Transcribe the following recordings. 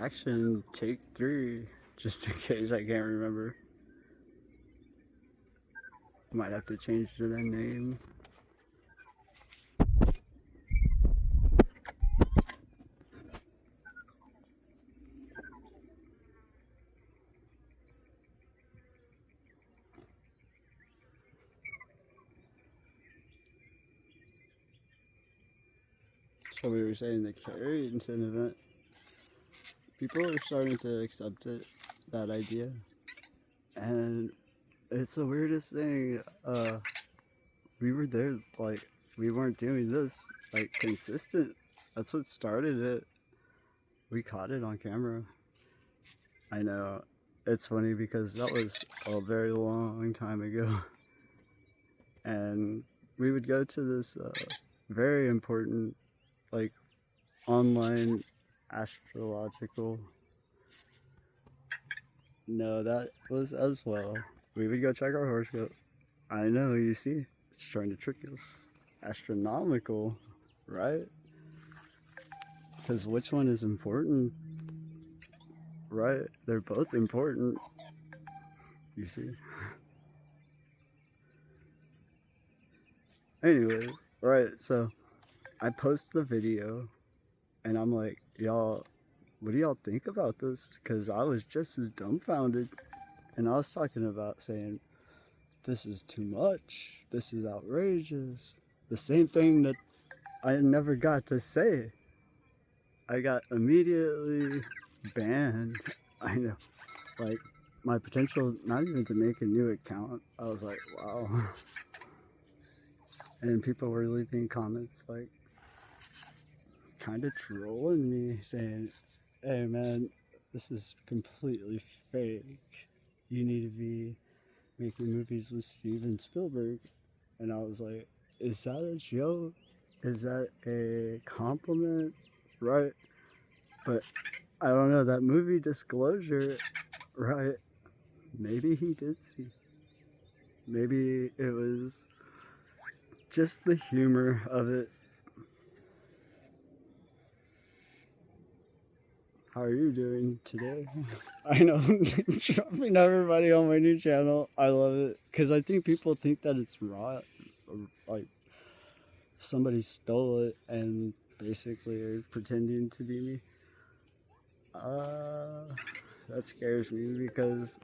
Action, take 3, just in case I can't remember. Might have to change to the name. So we were saying the Carrington event, people are starting to accept it, that idea. And it's the weirdest thing. We were there, like, we weren't doing this, like, consistent. That's what started it. We caught it on camera. I know. It's funny because that was a very long time ago. And we would go to this very important, like, online astrological. No, that was as well. We would go check our horoscope. I know, you see, it's trying to trick us. Astronomical, right? Because which one is important? Right? They're both important. You see? Anyway, right, so I post the video and I'm like, y'all, what do y'all think about this? Because I was just as dumbfounded. And I was talking about saying, this is too much. This is outrageous. The same thing that I never got to say. I got immediately banned. I know. Like, my potential, not even to make a new account, I was like, wow. And people were leaving comments like, kind of trolling me, saying, hey man, this is completely fake. You need to be making movies with Steven Spielberg. And I was like, is that a joke? Is that a compliment? Right? But I don't know, that movie Disclosure, right? Maybe he did see. Maybe it was just the humor of it. How are you doing today? I know, dropping everybody on my new channel. I love it because I think people think that it's raw, like somebody stole it and basically are pretending to be me. That scares me because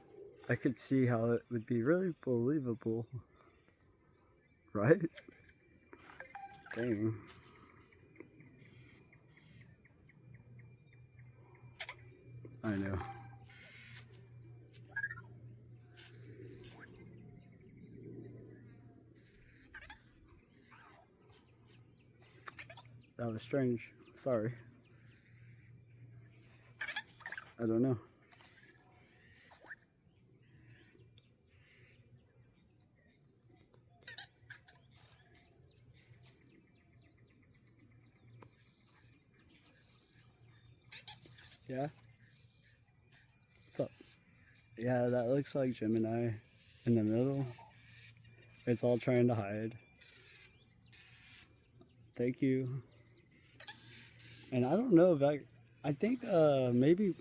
I could see how it would be really believable, right? Dang. I know. That was strange. Sorry. I don't know. Yeah? What's up? Yeah, that looks like Gemini in the middle. It's all trying to hide. Thank you. And I don't know if I think maybe,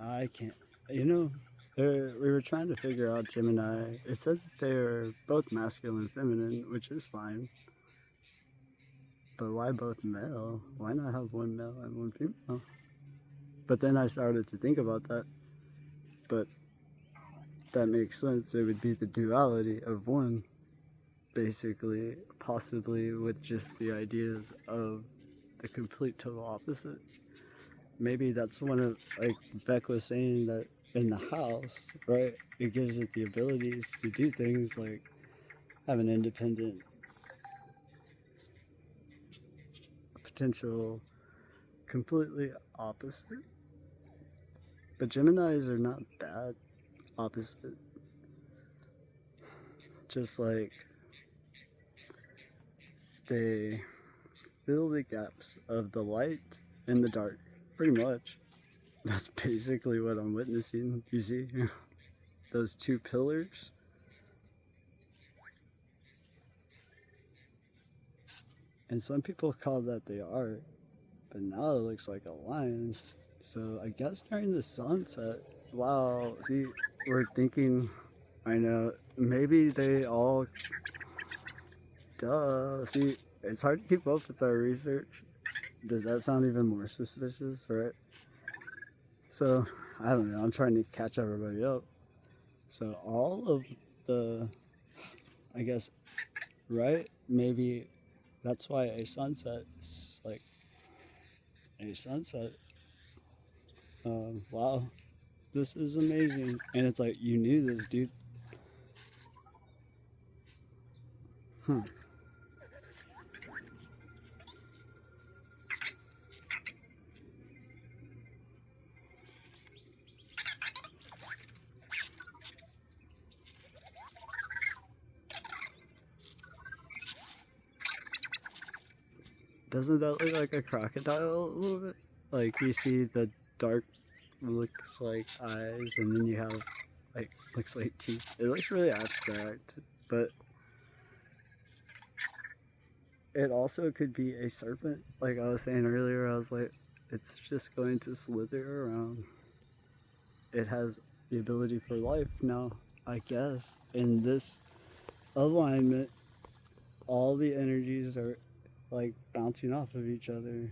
I can't, you know, we were trying to figure out Gemini. It said that they're both masculine and feminine, which is fine. But why both male? Why not have one male and one female? But then I started to think about that. But that makes sense. It would be the duality of one, basically, possibly with just the ideas of the complete total opposite. Maybe that's one of, like Beck was saying, that in the house, right, it gives it the abilities to do things like have an independent potential, completely opposite. But Geminis are not bad opposite. Just like they fill the gaps of the light and the dark, pretty much. That's basically what I'm witnessing, you see? Those two pillars. And some people call that the art, but now it looks like a line. So I guess during the sunset, wow, see, we're thinking, I know, maybe they all, duh, see, it's hard to keep up with our research. Does that sound even more suspicious, right? So, I don't know, I'm trying to catch everybody up. So all of the, I guess, right, maybe that's why a sunset is like a sunset. Wow, this is amazing. And it's like, you knew this, dude. Huh. Doesn't that look like a crocodile a little bit? Like you see the dark looks like eyes, and then you have like looks like teeth. It looks really abstract, but it also could be a serpent. Like I was saying earlier, I was like, it's just going to slither around. It has the ability for life now, I guess. In this alignment, all the energies are like bouncing off of each other,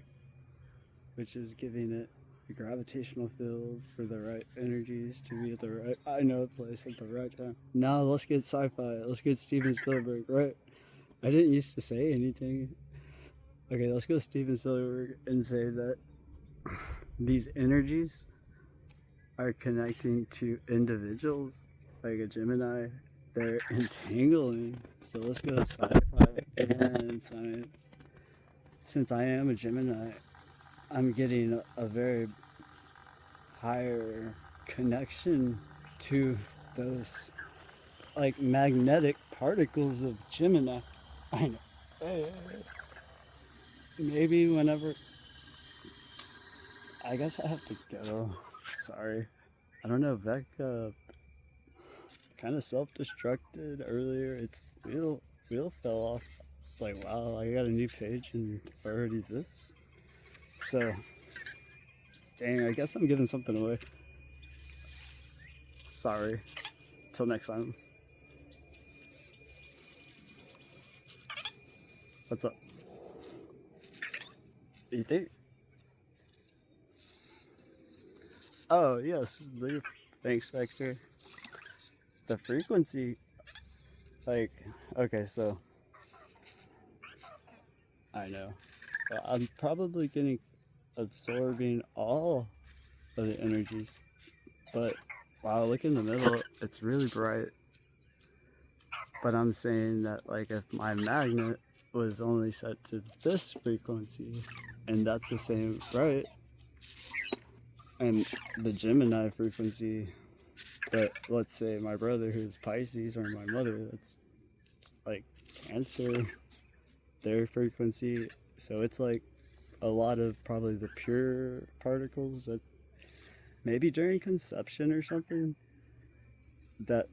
which is giving it a gravitational field for the right energies to be at the right, I know, place at the right time. Now let's get sci-fi. Let's get Steven Spielberg, right? I didn't used to say anything. Okay, let's go Steven Spielberg and say that these energies are connecting to individuals, like a Gemini. They're entangling. So let's go sci-fi and science. Since I am a Gemini, I'm getting a very higher connection to those like magnetic particles of Gemini. I know. Maybe whenever, I guess I have to go. Sorry. I don't know, Vec kind of self-destructed earlier. Its wheel fell off. It's like, wow, I got a new page and already this. So, dang, I guess I'm giving something away. Sorry. Till next time. What's up? You think? Oh, yes. Thanks, Vector. The frequency, like, okay, so I know. I'm probably getting absorbing all of the energies, but wow, look in the middle, it's really bright. But I'm saying that, like, if my magnet was only set to this frequency, and that's the same, right? And the Gemini frequency, but let's say my brother who's Pisces, or my mother that's like Cancer, their frequency, so it's like a lot of probably the pure particles that maybe during conception or something, that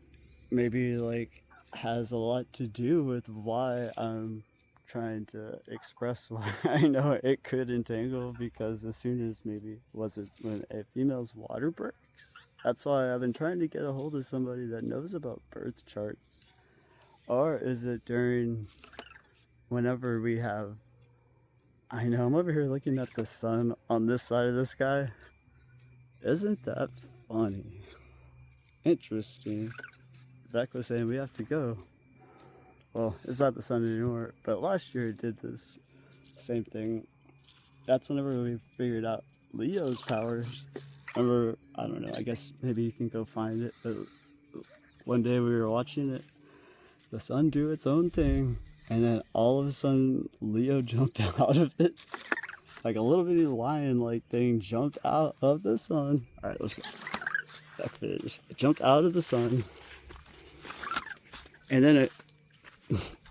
maybe like has a lot to do with why I'm trying to express why I know it could entangle, because as soon as maybe, was it when a female's water breaks? That's why I've been trying to get a hold of somebody that knows about birth charts. Or is it during whenever we have, I know, I'm over here looking at the sun on this side of the sky. Isn't that funny? Interesting. Beck was saying we have to go. Well, it's not the sun anymore, but last year it did this same thing. That's whenever we figured out Leo's powers. Remember, I don't know, I guess maybe you can go find it, but one day we were watching it, the sun do its own thing, and then all of a sudden Leo jumped out of it. Like a little bitty lion-like thing jumped out of the sun. Alright, let's go. Back finish. It jumped out of the sun. And then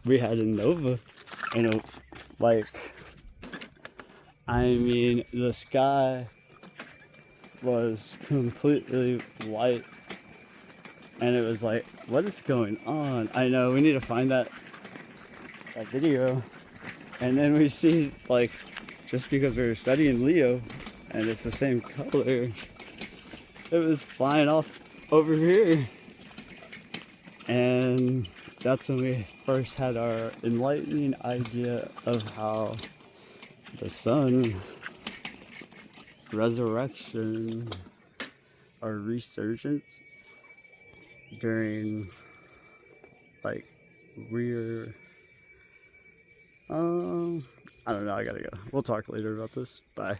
we had a nova. And like, I mean, the sky was completely white. And it was like, what is going on? I know, we need to find that video. And then we see, like, just because we were studying Leo, and it's the same color. It was flying off over here, and that's when we first had our enlightening idea of how the sun resurrection or resurgence during like we're I don't know, I gotta go. We'll talk later about this. Bye.